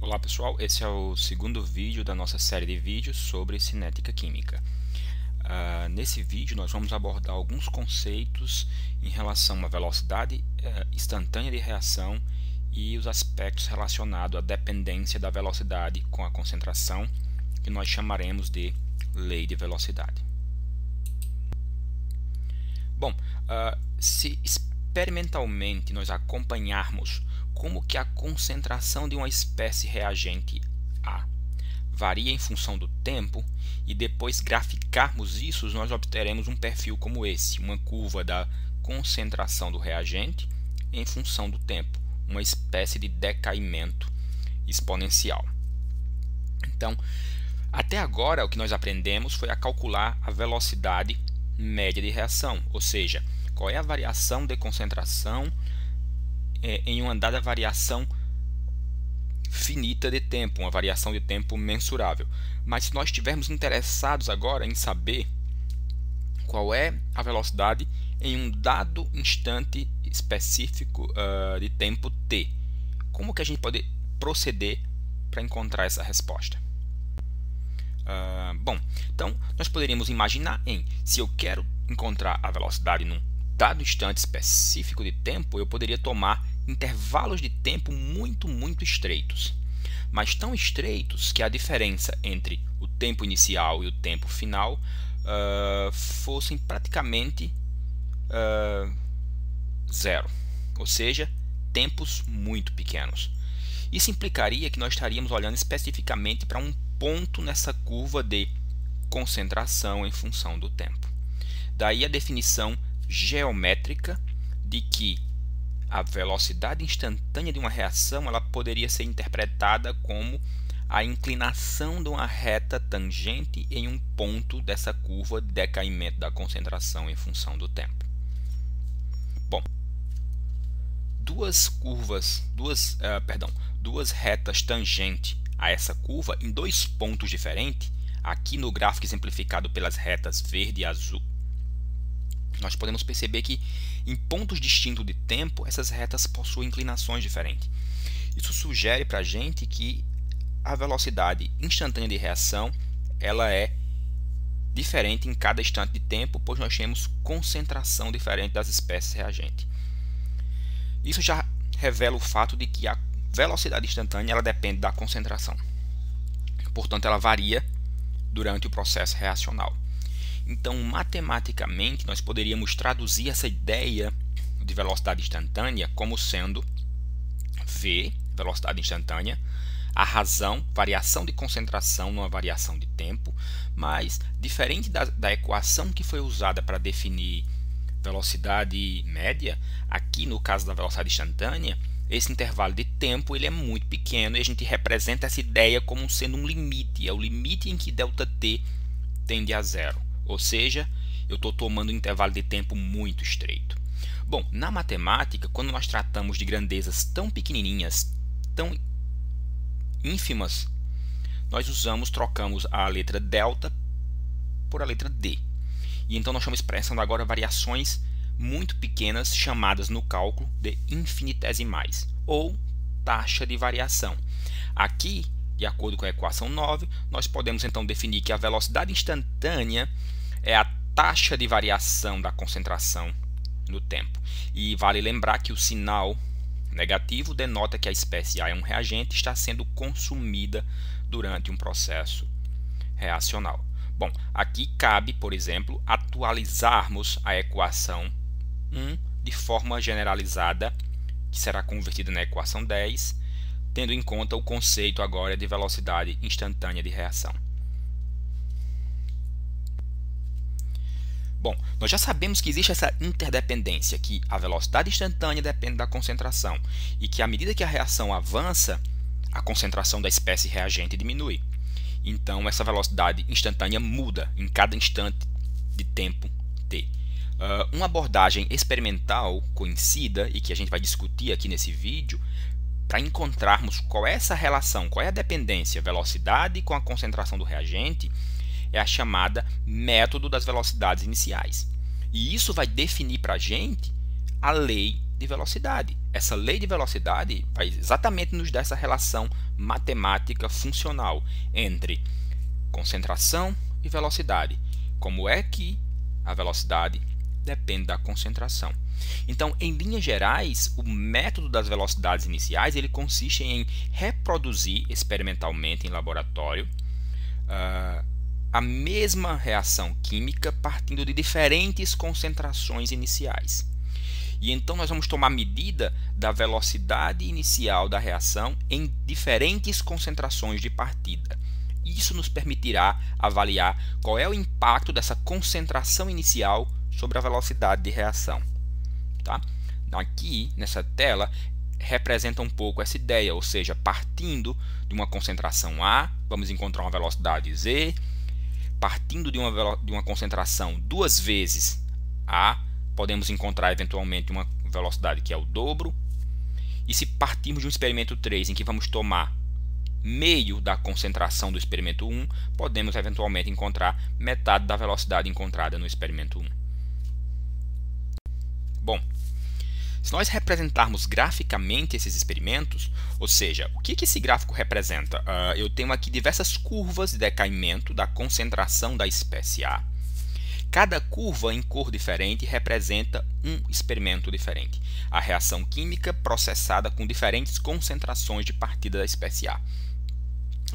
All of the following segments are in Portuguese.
Olá pessoal, esse é o segundo vídeo da nossa série de vídeos sobre cinética química. Nesse vídeo nós vamos abordar alguns conceitos em relação à velocidade instantânea de reação e os aspectos relacionados à dependência da velocidade com a concentração, que nós chamaremos de lei de velocidade. Bom, se experimentalmente nós acompanharmos como que a concentração de uma espécie reagente A varia em função do tempo e depois graficarmos isso, nós obteremos um perfil como esse, uma curva da concentração do reagente em função do tempo, uma espécie de decaimento exponencial. Então, até agora o que nós aprendemos foi a calcular a velocidade média de reação, ou seja, qual é a variação de concentração em uma dada variação finita de tempo, uma variação de tempo mensurável. Mas se nós estivermos interessados agora em saber qual é a velocidade em um dado instante específico de tempo t, como que a gente pode proceder para encontrar essa resposta? Bom, então nós poderíamos imaginar se eu quero encontrar a velocidade num dado instante específico de tempo, eu poderia tomar intervalos de tempo muito estreitos, mas tão estreitos que a diferença entre o tempo inicial e o tempo final fossem praticamente zero, ou seja, tempos muito pequenos. Isso implicaria que nós estaríamos olhando especificamente para um ponto nessa curva de concentração em função do tempo. Daí a definição geométrica de que a velocidade instantânea de uma reação ela poderia ser interpretada como a inclinação de uma reta tangente em um ponto dessa curva de decaimento da concentração em função do tempo. Bom, duas retas tangentes a essa curva em dois pontos diferentes, aqui no gráfico exemplificado pelas retas verde e azul, nós podemos perceber que em pontos distintos de tempo essas retas possuem inclinações diferentes. Isso sugere para a gente que a velocidade instantânea de reação ela é diferente em cada instante de tempo, pois nós temos concentração diferente das espécies reagentes. Isso já revela o fato de que a velocidade instantânea ela depende da concentração. Portanto, ela varia durante o processo reacional. Então, matematicamente, nós poderíamos traduzir essa ideia de velocidade instantânea como sendo V, velocidade instantânea, a razão, variação de concentração numa variação de tempo, mas diferente da equação que foi usada para definir velocidade média, aqui no caso da velocidade instantânea, esse intervalo de tempo ele é muito pequeno e a gente representa essa ideia como sendo um limite, é o limite em que ΔT tende a zero. Ou seja, eu estou tomando um intervalo de tempo muito estreito. Bom, na matemática, quando nós tratamos de grandezas tão pequenininhas, tão ínfimas, nós trocamos a letra delta por a letra d. E então nós estamos expressando agora variações muito pequenas, chamadas no cálculo de infinitesimais, ou taxa de variação. Aqui, de acordo com a equação 9, nós podemos então definir que a velocidade instantânea é a taxa de variação da concentração no tempo. E vale lembrar que o sinal negativo denota que a espécie A é um reagente e está sendo consumida durante um processo reacional. Bom, aqui cabe, por exemplo, atualizarmos a equação 1 de forma generalizada, que será convertida na equação 10, tendo em conta o conceito agora de velocidade instantânea de reação. Bom, nós já sabemos que existe essa interdependência, que a velocidade instantânea depende da concentração e que à medida que a reação avança, a concentração da espécie reagente diminui. Então, essa velocidade instantânea muda em cada instante de tempo t. Uma abordagem experimental conhecida e que a gente vai discutir aqui nesse vídeo, para encontrarmos qual é essa relação, qual é a dependência velocidade com a concentração do reagente, é a chamada método das velocidades iniciais. E isso vai definir para a gente a lei de velocidade. Essa lei de velocidade vai exatamente nos dar essa relação matemática funcional entre concentração e velocidade. Como é que a velocidade depende da concentração. Então, em linhas gerais, o método das velocidades iniciais ele consiste em reproduzir experimentalmente em laboratório a mesma reação química partindo de diferentes concentrações iniciais. E então nós vamos tomar medida da velocidade inicial da reação em diferentes concentrações de partida. Isso nos permitirá avaliar qual é o impacto dessa concentração inicial sobre a velocidade de reação. Tá? Aqui, nessa tela, representa um pouco essa ideia, ou seja, partindo de uma concentração A, vamos encontrar uma velocidade Z, partindo de uma concentração duas vezes A, podemos encontrar eventualmente uma velocidade que é o dobro, e se partirmos de um experimento 3, em que vamos tomar meio da concentração do experimento 1, podemos eventualmente encontrar metade da velocidade encontrada no experimento 1. Bom, se nós representarmos graficamente esses experimentos, ou seja, o que esse gráfico representa? Eu tenho aqui diversas curvas de decaimento da concentração da espécie A. Cada curva em cor diferente representa um experimento diferente. A reação química processada com diferentes concentrações de partida da espécie A.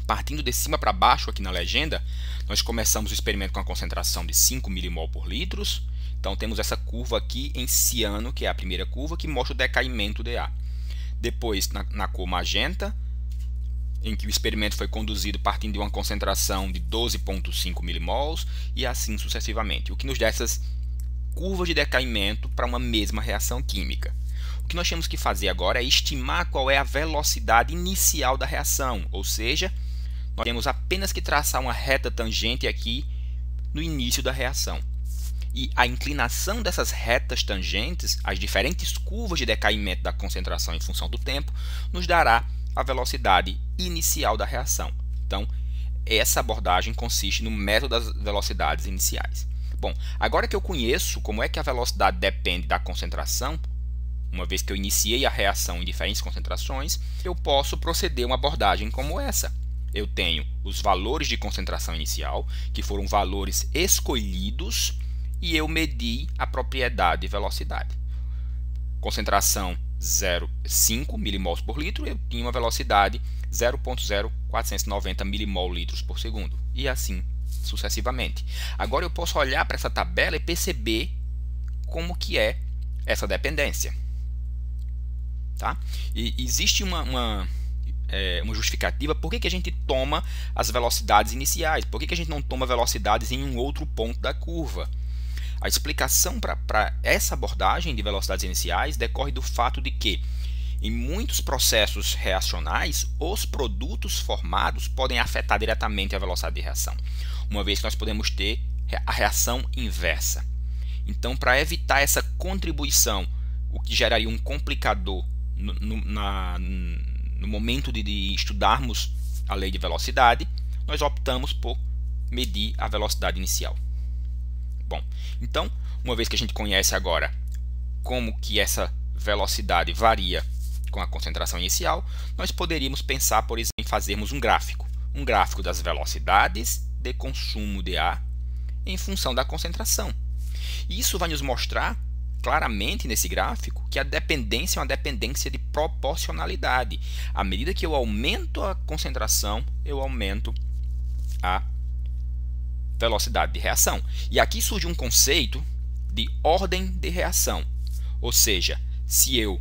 Partindo de cima para baixo aqui na legenda, nós começamos o experimento com a concentração de 5 milimol por litros. Então temos essa curva aqui em ciano, que é a primeira curva, que mostra o decaimento de A. Depois, na cor magenta, em que o experimento foi conduzido partindo de uma concentração de 12,5 milimols e assim sucessivamente, o que nos dá essas curvas de decaimento para uma mesma reação química. O que nós temos que fazer agora é estimar qual é a velocidade inicial da reação, ou seja, nós temos apenas que traçar uma reta tangente aqui no início da reação. E a inclinação dessas retas tangentes, as diferentes curvas de decaimento da concentração em função do tempo, nos dará a velocidade inicial da reação. Então, essa abordagem consiste no método das velocidades iniciais. Bom, agora que eu conheço como é que a velocidade depende da concentração, uma vez que eu iniciei a reação em diferentes concentrações, eu posso proceder uma abordagem como essa. Eu tenho os valores de concentração inicial, que foram valores escolhidos, e eu medi a propriedade de velocidade. Concentração 0,5 milimols por litro, eu tinha uma velocidade 0,0490 milimol litros por segundo, e assim sucessivamente. Agora eu posso olhar para essa tabela e perceber como que é essa dependência. Tá? E existe uma justificativa por que a gente toma as velocidades iniciais, por que a gente não toma velocidades em um outro ponto da curva. A explicação para essa abordagem de velocidades iniciais decorre do fato de que, em muitos processos reacionais, os produtos formados podem afetar diretamente a velocidade de reação, uma vez que nós podemos ter a reação inversa. Então, para evitar essa contribuição, o que geraria um complicador no momento de estudarmos a lei de velocidade, nós optamos por medir a velocidade inicial. Bom, então, uma vez que a gente conhece agora como que essa velocidade varia com a concentração inicial, nós poderíamos pensar, por exemplo, em fazermos um gráfico das velocidades de consumo de ar em função da concentração. E isso vai nos mostrar claramente nesse gráfico que a dependência é uma dependência de proporcionalidade. À medida que eu aumento a concentração, eu aumento a velocidade de reação. E aqui surge um conceito de ordem de reação, ou seja, se eu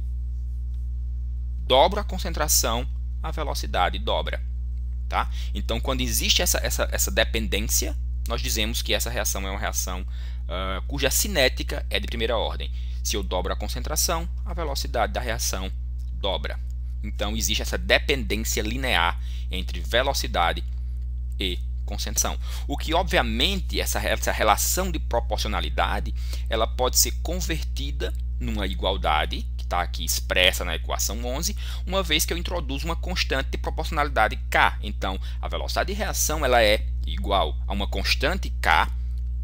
dobro a concentração, a velocidade dobra. Tá? Então, quando existe essa dependência, nós dizemos que essa reação é uma reação cuja cinética é de primeira ordem. Se eu dobro a concentração, a velocidade da reação dobra. Então, existe essa dependência linear entre velocidade e concentração. O que, obviamente, essa relação de proporcionalidade, ela pode ser convertida numa igualdade, que está aqui expressa na equação 11, uma vez que eu introduzo uma constante de proporcionalidade K. Então, a velocidade de reação ela é igual a uma constante K,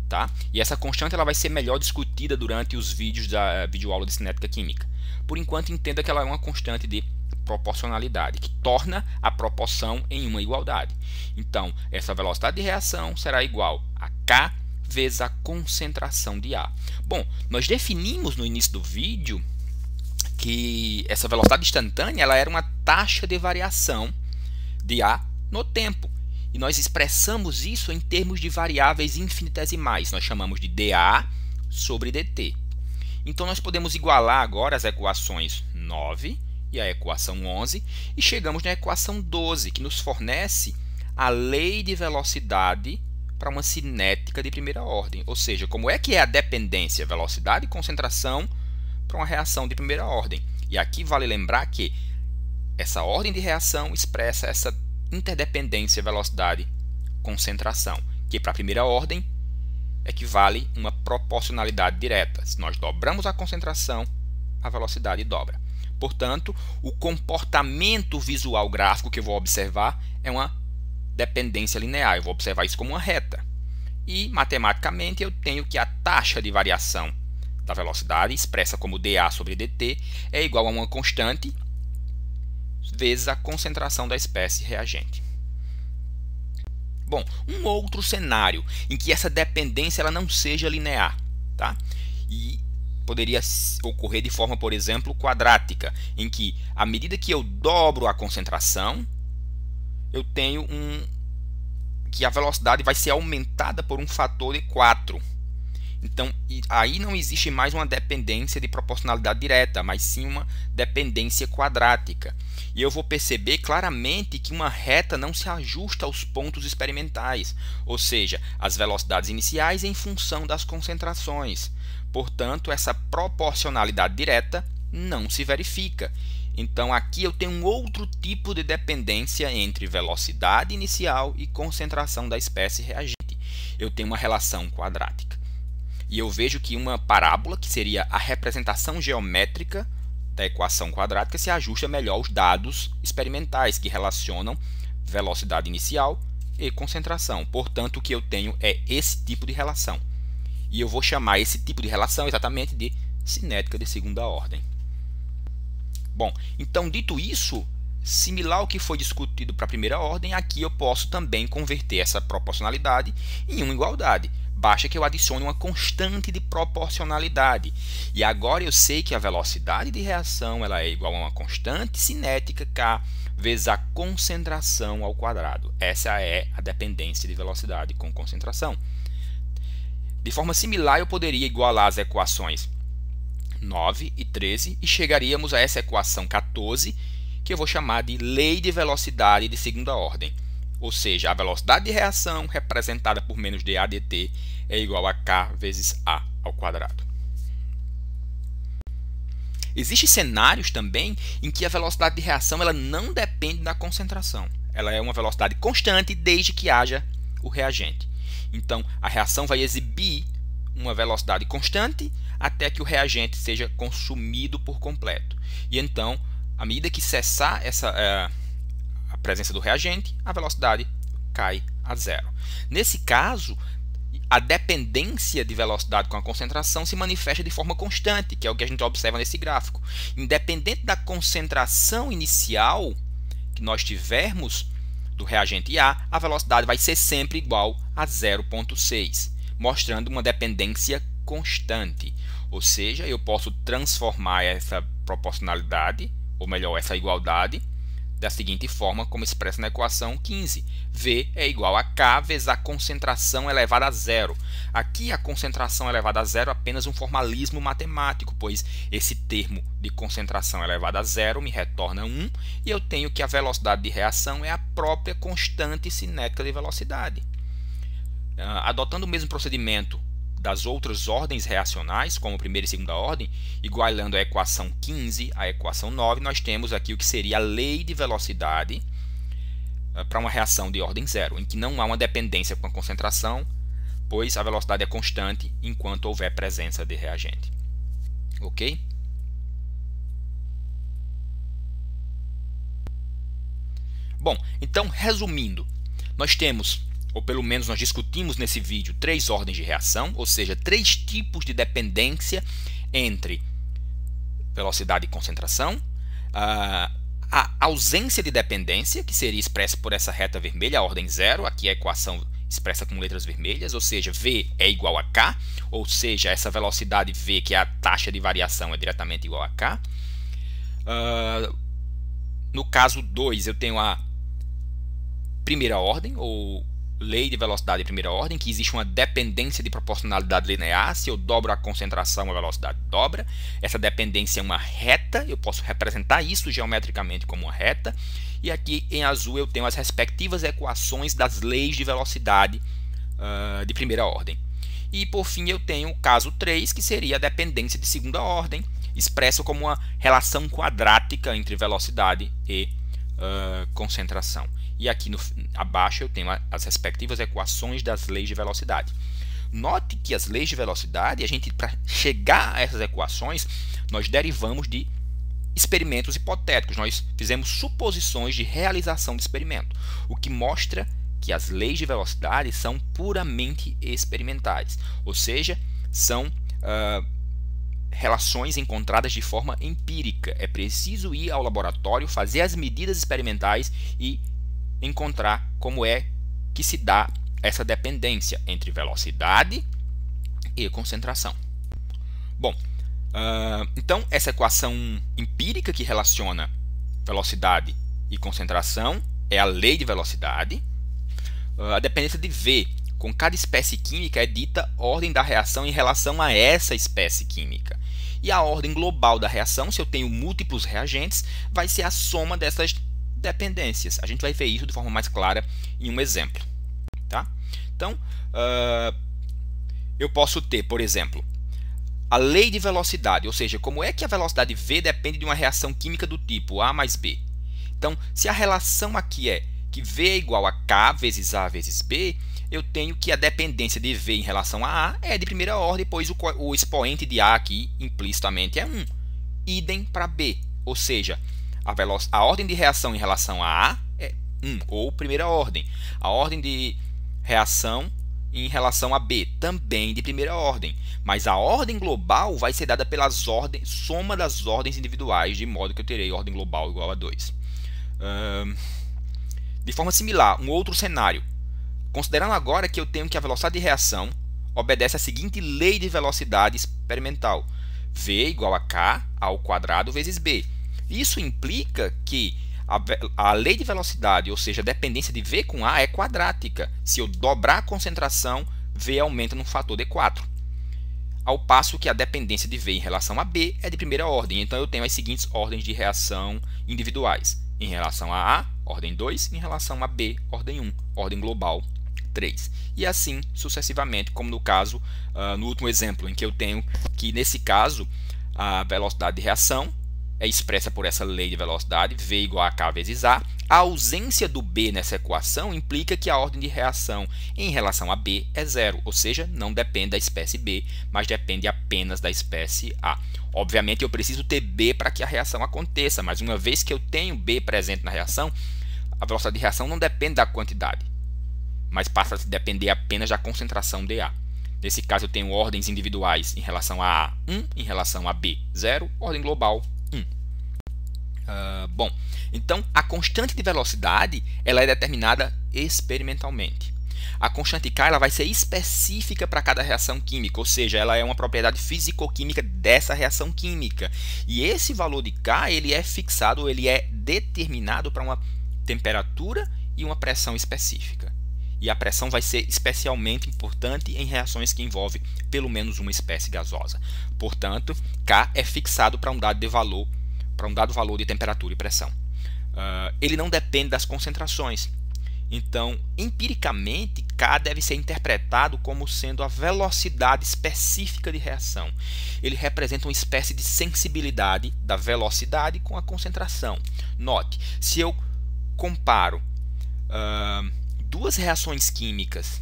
tá? E essa constante ela vai ser melhor discutida durante os vídeos da videoaula de cinética química. Por enquanto, entenda que ela é uma constante de proporcionalidade, que torna a proporção em uma igualdade. Então, essa velocidade de reação será igual a K vezes a concentração de A. Bom, nós definimos no início do vídeo que essa velocidade instantânea ela era uma taxa de variação de A no tempo. E nós expressamos isso em termos de variáveis infinitesimais. Nós chamamos de dA sobre dt. Então, nós podemos igualar agora as equações 9 e a equação 11 e chegamos na equação 12, que nos fornece a lei de velocidade para uma cinética de primeira ordem. Ou seja, como é que é a dependência, velocidade e concentração para uma reação de primeira ordem. E aqui vale lembrar que essa ordem de reação expressa essa interdependência velocidade-concentração, que para a primeira ordem equivale a uma proporcionalidade direta. Se nós dobramos a concentração, a velocidade dobra. Portanto, o comportamento visual gráfico que eu vou observar é uma dependência linear. Eu vou observar isso como uma reta. E, matematicamente, eu tenho que a taxa de variação da velocidade, expressa como dA sobre dt, é igual a uma constante vezes a concentração da espécie reagente. Bom, um outro cenário em que essa dependência ela não seja linear, tá? E poderia ocorrer de forma, por exemplo, quadrática, em que, à medida que eu dobro a concentração, eu tenho que a velocidade vai ser aumentada por um fator de 4. Então, aí não existe mais uma dependência de proporcionalidade direta, mas sim uma dependência quadrática. E eu vou perceber claramente que uma reta não se ajusta aos pontos experimentais, ou seja, as velocidades iniciais em função das concentrações. Portanto, essa proporcionalidade direta não se verifica. Então, aqui eu tenho um outro tipo de dependência entre velocidade inicial e concentração da espécie reagente. Eu tenho uma relação quadrática. E eu vejo que uma parábola, que seria a representação geométrica da equação quadrática, se ajusta melhor aos dados experimentais que relacionam velocidade inicial e concentração. Portanto, o que eu tenho é esse tipo de relação. E eu vou chamar esse tipo de relação exatamente de cinética de segunda ordem. Bom, então, dito isso, similar ao que foi discutido para a primeira ordem, aqui eu posso também converter essa proporcionalidade em uma igualdade. Basta que eu adicione uma constante de proporcionalidade. E agora eu sei que a velocidade de reação ela é igual a uma constante cinética K vezes a concentração ao quadrado. Essa é a dependência de velocidade com concentração. De forma similar, eu poderia igualar as equações 9 e 13 e chegaríamos a essa equação 14, que eu vou chamar de lei de velocidade de segunda ordem. Ou seja, a velocidade de reação representada por menos dA dt é igual a K vezes A ao quadrado. Existem cenários também em que a velocidade de reação ela não depende da concentração. Ela é uma velocidade constante desde que haja o reagente. Então, a reação vai exibir uma velocidade constante até que o reagente seja consumido por completo. E então, à medida que cessar a presença do reagente, a velocidade cai a zero. Nesse caso, a dependência de velocidade com a concentração se manifesta de forma constante, que é o que a gente observa nesse gráfico. Independente da concentração inicial que nós tivermos do reagente A, a velocidade vai ser sempre igual a 0,6, mostrando uma dependência constante. Ou seja, eu posso transformar essa proporcionalidade, ou melhor, essa igualdade, da seguinte forma como expressa na equação 15. V é igual a K vezes a concentração elevada a zero. Aqui a concentração elevada a zero é apenas um formalismo matemático, pois esse termo de concentração elevada a zero me retorna 1 e eu tenho que a velocidade de reação é a própria constante cinética de velocidade. Adotando o mesmo procedimento das outras ordens reacionais, como primeira e segunda ordem, igualando a equação 15 à equação 9, nós temos aqui o que seria a lei de velocidade para uma reação de ordem zero, em que não há uma dependência com a concentração, pois a velocidade é constante enquanto houver presença de reagente. Ok? Bom, então, resumindo, nós temos, ou pelo menos nós discutimos nesse vídeo, 3 ordens de reação, ou seja, 3 tipos de dependência entre velocidade e concentração, a ausência de dependência, que seria expressa por essa reta vermelha, a ordem zero, aqui a equação expressa com letras vermelhas, ou seja, V é igual a K, ou seja, essa velocidade V, que é a taxa de variação, é diretamente igual a K. No caso 2, eu tenho a primeira ordem, ou lei de velocidade de primeira ordem, que existe uma dependência de proporcionalidade linear. Se eu dobro a concentração, a velocidade dobra. Essa dependência é uma reta, eu posso representar isso geometricamente como uma reta. E aqui em azul eu tenho as respectivas equações das leis de velocidade de primeira ordem. E por fim eu tenho o caso 3, que seria a dependência de segunda ordem, expressa como uma relação quadrática entre velocidade e concentração. E aqui abaixo eu tenho as respectivas equações das leis de velocidade. Note que as leis de velocidade, para chegar a essas equações, nós derivamos de experimentos hipotéticos. Nós fizemos suposições de realização de experimento, o que mostra que as leis de velocidade são puramente experimentais, ou seja, são relações encontradas de forma empírica. É preciso ir ao laboratório, fazer as medidas experimentais e encontrar como é que se dá essa dependência entre velocidade e concentração. Bom, então essa equação empírica que relaciona velocidade e concentração é a lei de velocidade. A dependência de V com cada espécie química é dita ordem da reação em relação a essa espécie química. E a ordem global da reação, se eu tenho múltiplos reagentes, vai ser a soma dessas dependências. A gente vai ver isso de forma mais clara em um exemplo. Tá? Então, eu posso ter, por exemplo, a lei de velocidade, ou seja, como é que a velocidade V depende de uma reação química do tipo A mais B. Então, se a relação aqui é que V é igual a K vezes A vezes B, eu tenho que a dependência de V em relação a A é de primeira ordem, pois o expoente de A aqui implicitamente é 1. Idem para B, ou seja, a ordem de reação em relação a A é 1, ou primeira ordem. A ordem de reação em relação a B, também de primeira ordem. Mas a ordem global vai ser dada pela soma das ordens individuais, de modo que eu terei ordem global igual a 2. De forma similar, um outro cenário. Considerando agora que eu tenho que a velocidade de reação obedece à seguinte lei de velocidade experimental. V igual a K ao quadrado vezes B. Isso implica que a lei de velocidade, ou seja, a dependência de V com A, é quadrática. Se eu dobrar a concentração, V aumenta no fator de 4. Ao passo que a dependência de V em relação a B é de primeira ordem. Então eu tenho as seguintes ordens de reação individuais. Em relação a A, ordem 2. Em relação a B, ordem 1. Ordem global, 3. E assim sucessivamente, como no caso, no último exemplo, em que eu tenho que, nesse caso, a velocidade de reação é expressa por essa lei de velocidade, V igual a K vezes A. A ausência do B nessa equação implica que a ordem de reação em relação a B é 0, ou seja, não depende da espécie B, mas depende apenas da espécie A. Obviamente eu preciso ter B para que a reação aconteça, mas uma vez que eu tenho B presente na reação, a velocidade de reação não depende da quantidade, mas passa a depender apenas da concentração de A. Nesse caso eu tenho ordens individuais em relação a A, 1, em relação a B, 0, ordem global, 1. Bom, então a constante de velocidade ela é determinada experimentalmente. A constante K ela vai ser específica para cada reação química, ou seja, ela é uma propriedade físico-química dessa reação química. E esse valor de K ele é fixado, ele é determinado para uma temperatura e uma pressão específica. E a pressão vai ser especialmente importante em reações que envolvem pelo menos uma espécie gasosa. Portanto, K é fixado para um dado valor de temperatura e pressão. Ele não depende das concentrações. Então, empiricamente, K deve ser interpretado como sendo a velocidade específica de reação. Ele representa uma espécie de sensibilidade da velocidade com a concentração. Note, se eu comparo duas reações químicas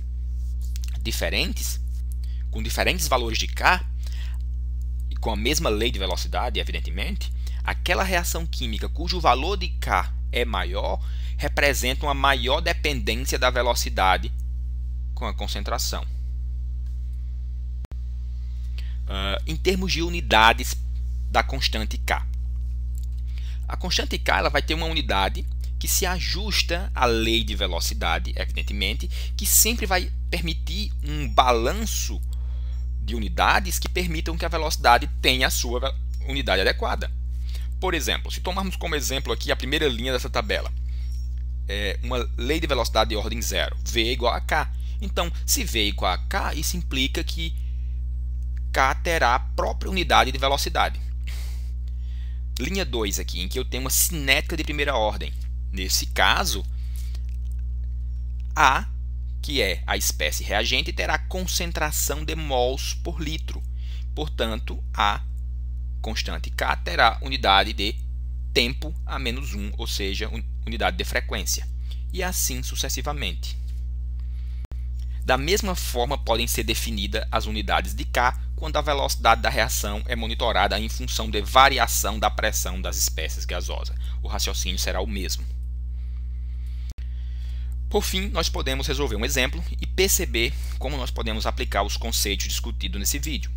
diferentes, com diferentes valores de K, e com a mesma lei de velocidade, evidentemente, aquela reação química cujo valor de K é maior, representa uma maior dependência da velocidade com a concentração. Em termos de unidades da constante K. A constante K ela vai ter uma unidade que se ajusta à lei de velocidade, evidentemente, que sempre vai permitir um balanço de unidades que permitam que a velocidade tenha a sua unidade adequada. Por exemplo, se tomarmos como exemplo aqui a primeira linha dessa tabela, uma lei de velocidade de ordem zero, V é igual a K. Então, se V é igual a K, isso implica que K terá a própria unidade de velocidade. Linha 2 aqui, em que eu tenho uma cinética de primeira ordem. Nesse caso, A, que é a espécie reagente, terá concentração de mols por litro. Portanto, a constante K terá unidade de tempo a menos 1, ou seja, unidade de frequência. E assim sucessivamente. Da mesma forma, podem ser definidas as unidades de K quando a velocidade da reação é monitorada em função de variação da pressão das espécies gasosas. O raciocínio será o mesmo. Por fim, nós podemos resolver um exemplo e perceber como nós podemos aplicar os conceitos discutidos nesse vídeo.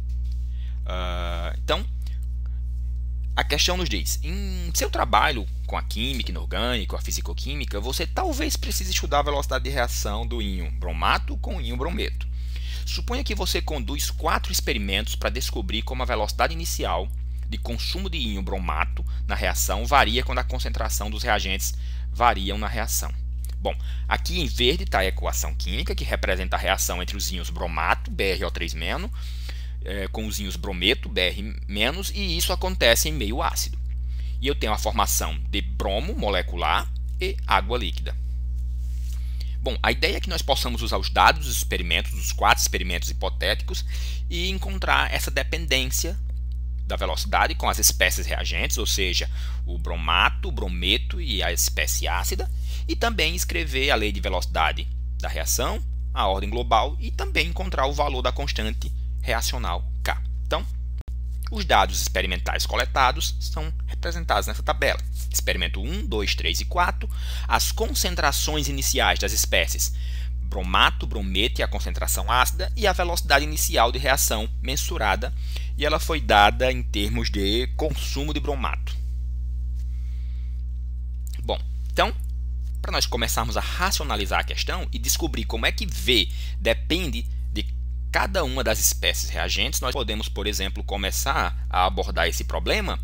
Então, a questão nos diz, em seu trabalho com a química inorgânica, a fisicoquímica, você talvez precise estudar a velocidade de reação do íon bromato com o íon brometo. Suponha que você conduz 4 experimentos para descobrir como a velocidade inicial de consumo de íon bromato na reação varia quando a concentração dos reagentes variam na reação. Bom, aqui em verde está a equação química, que representa a reação entre os íons bromato, BrO3-, com os íons brometo, Br-, e isso acontece em meio ácido. E eu tenho a formação de bromo molecular e água líquida. Bom, a ideia é que nós possamos usar os dados dos experimentos, dos 4 experimentos hipotéticos, e encontrar essa dependência da velocidade com as espécies reagentes, ou seja, o bromato, o brometo e a espécie ácida, e também escrever a lei de velocidade da reação, a ordem global, e também encontrar o valor da constante reacional K. Então, os dados experimentais coletados são representados nessa tabela. Experimento 1, 2, 3 e 4, as concentrações iniciais das espécies bromato, brometo e a concentração ácida e a velocidade inicial de reação mensurada, e ela foi dada em termos de consumo de bromato. Bom, então, para nós começarmos a racionalizar a questão e descobrir como é que V depende de cada uma das espécies reagentes, nós podemos, por exemplo, começar a abordar esse problema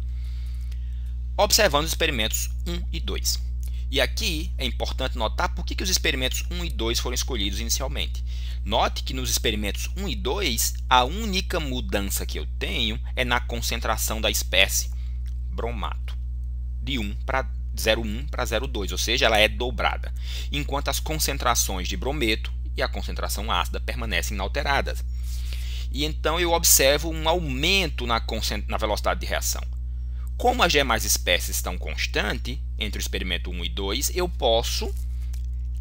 observando os experimentos 1 e 2. E aqui é importante notar por que os experimentos 1 e 2 foram escolhidos inicialmente. Note que nos experimentos 1 e 2, a única mudança que eu tenho é na concentração da espécie bromato, de 0,1 para 0,2, ou seja, ela é dobrada, enquanto as concentrações de brometo e a concentração ácida permanecem inalteradas. E então eu observo um aumento na velocidade de reação. Como as demais espécies estão constantes entre o experimento 1 e 2, eu posso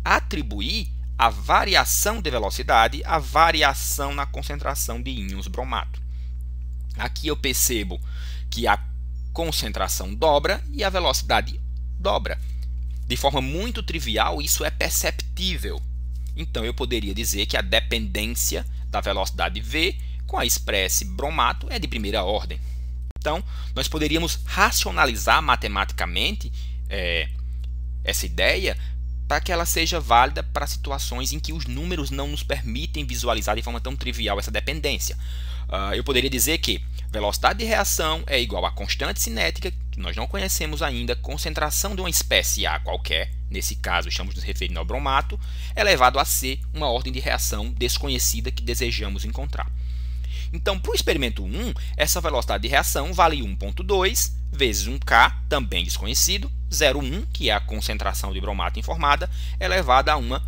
atribuir a variação de velocidade à variação na concentração de íons bromato. Aqui eu percebo que a concentração dobra e a velocidade dobra. De forma muito trivial, isso é perceptível. Então, eu poderia dizer que a dependência da velocidade V com a espécie bromato é de primeira ordem. Então, nós poderíamos racionalizar matematicamente essa ideia para que ela seja válida para situações em que os números não nos permitem visualizar de forma tão trivial essa dependência. Eu poderia dizer que velocidade de reação é igual a constante cinética, que nós não conhecemos ainda, concentração de uma espécie A qualquer, nesse caso estamos nos referindo ao bromato, elevado a C, uma ordem de reação desconhecida que desejamos encontrar. Então, para o experimento 1, essa velocidade de reação vale 1,2 vezes 1K, também desconhecido, 0,1, que é a concentração de bromato informada, elevada a um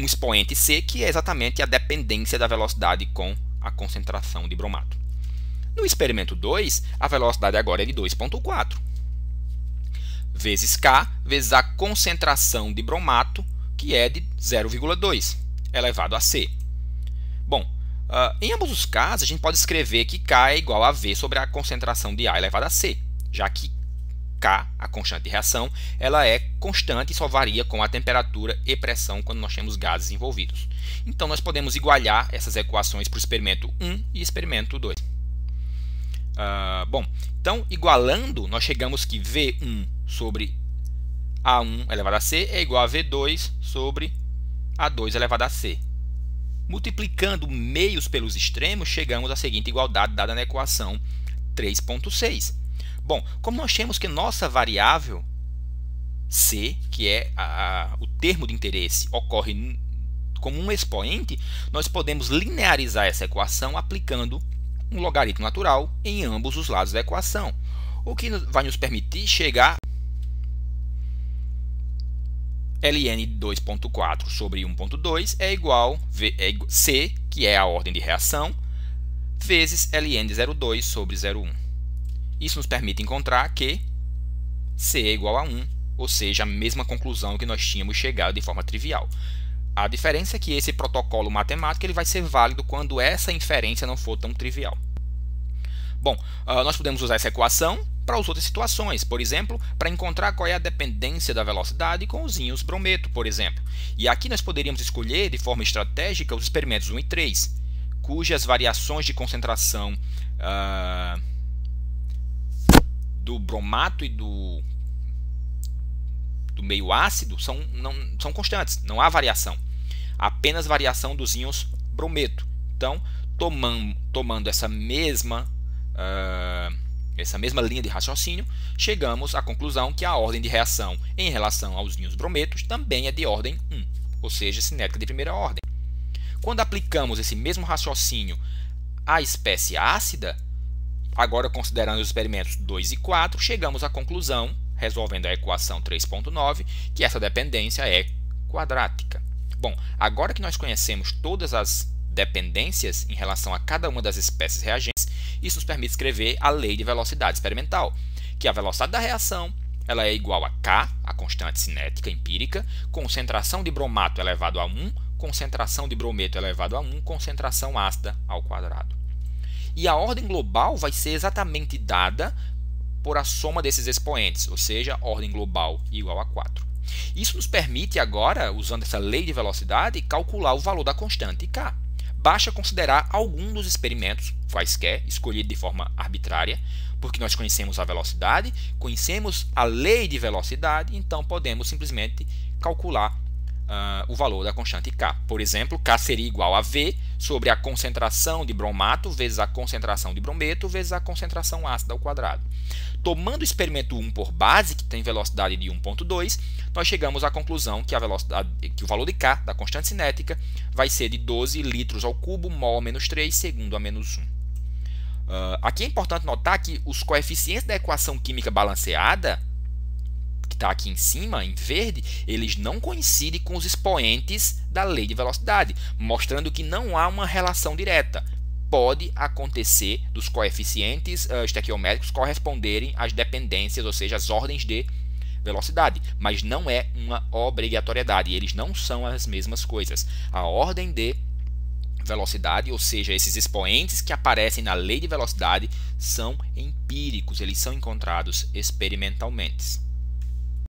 expoente C, que é exatamente a dependência da velocidade com a concentração de bromato. No experimento 2, a velocidade agora é de 2,4 vezes K vezes a concentração de bromato, que é de 0,2, elevado a C. Bom, em ambos os casos, a gente pode escrever que K é igual a V sobre a concentração de A elevado a C, já que K, a constante de reação, ela é constante e só varia com a temperatura e pressão quando nós temos gases envolvidos. Então, nós podemos igualar essas equações para o experimento 1 e experimento 2. Bom, então, igualando, nós chegamos que V1 sobre A1 elevado a C é igual a V2 sobre A2 elevado a C. Multiplicando meios pelos extremos, chegamos à seguinte igualdade dada na equação 3.6. Bom, como nós temos que nossa variável C, que é o termo de interesse, ocorre como um expoente, nós podemos linearizar essa equação aplicando um logaritmo natural em ambos os lados da equação, o que vai nos permitir chegar ln de 2.4 sobre 1.2 é igual a C, que é a ordem de reação, vezes ln de 0,2 sobre 0,1. Isso nos permite encontrar que C é igual a 1, ou seja, a mesma conclusão que nós tínhamos chegado de forma trivial. A diferença é que esse protocolo matemático ele vai ser válido quando essa inferência não for tão trivial. Bom, nós podemos usar essa equação para as outras situações, por exemplo, para encontrar qual é a dependência da velocidade com os íons brometo, por exemplo. E aqui nós poderíamos escolher de forma estratégica os experimentos 1 e 3, cujas variações de concentração do bromato e do meio ácido são constantes, não há variação, apenas variação dos íons brometo. Então, tomando essa mesma linha de raciocínio, chegamos à conclusão que a ordem de reação em relação aos íons brometos também é de ordem 1, ou seja, cinética de primeira ordem. Quando aplicamos esse mesmo raciocínio à espécie ácida, agora considerando os experimentos 2 e 4, chegamos à conclusão, resolvendo a equação 3.9, que essa dependência é quadrática. Bom, agora que nós conhecemos todas as dependências em relação a cada uma das espécies reagentes, isso nos permite escrever a lei de velocidade experimental, que a velocidade da reação ela é igual a K, a constante cinética empírica, concentração de bromato elevado a 1, concentração de brometo elevado a 1, concentração ácida ao quadrado. E a ordem global vai ser exatamente dada por a soma desses expoentes, ou seja, ordem global igual a 4. Isso nos permite agora, usando essa lei de velocidade, calcular o valor da constante K. Basta considerar algum dos experimentos, quaisquer, escolhido de forma arbitrária, porque nós conhecemos a velocidade, conhecemos a lei de velocidade, então podemos simplesmente calcular o valor da constante K. Por exemplo, K seria igual a V sobre a concentração de bromato vezes a concentração de brometo vezes a concentração ácida ao quadrado. Tomando o experimento 1 por base, que tem velocidade de 1.2, nós chegamos à conclusão que o valor de K, da constante cinética, vai ser de 12 litros ao cubo, mol menos 3, segundo a menos 1. Aqui é importante notar que os coeficientes da equação química balanceada, que está aqui em cima, em verde, eles não coincidem com os expoentes da lei de velocidade, mostrando que não há uma relação direta. Pode acontecer dos coeficientes estequiométricos corresponderem às dependências, ou seja, às ordens de velocidade, mas não é uma obrigatoriedade, eles não são as mesmas coisas. A ordem de velocidade, ou seja, esses expoentes que aparecem na lei de velocidade, são empíricos, eles são encontrados experimentalmente.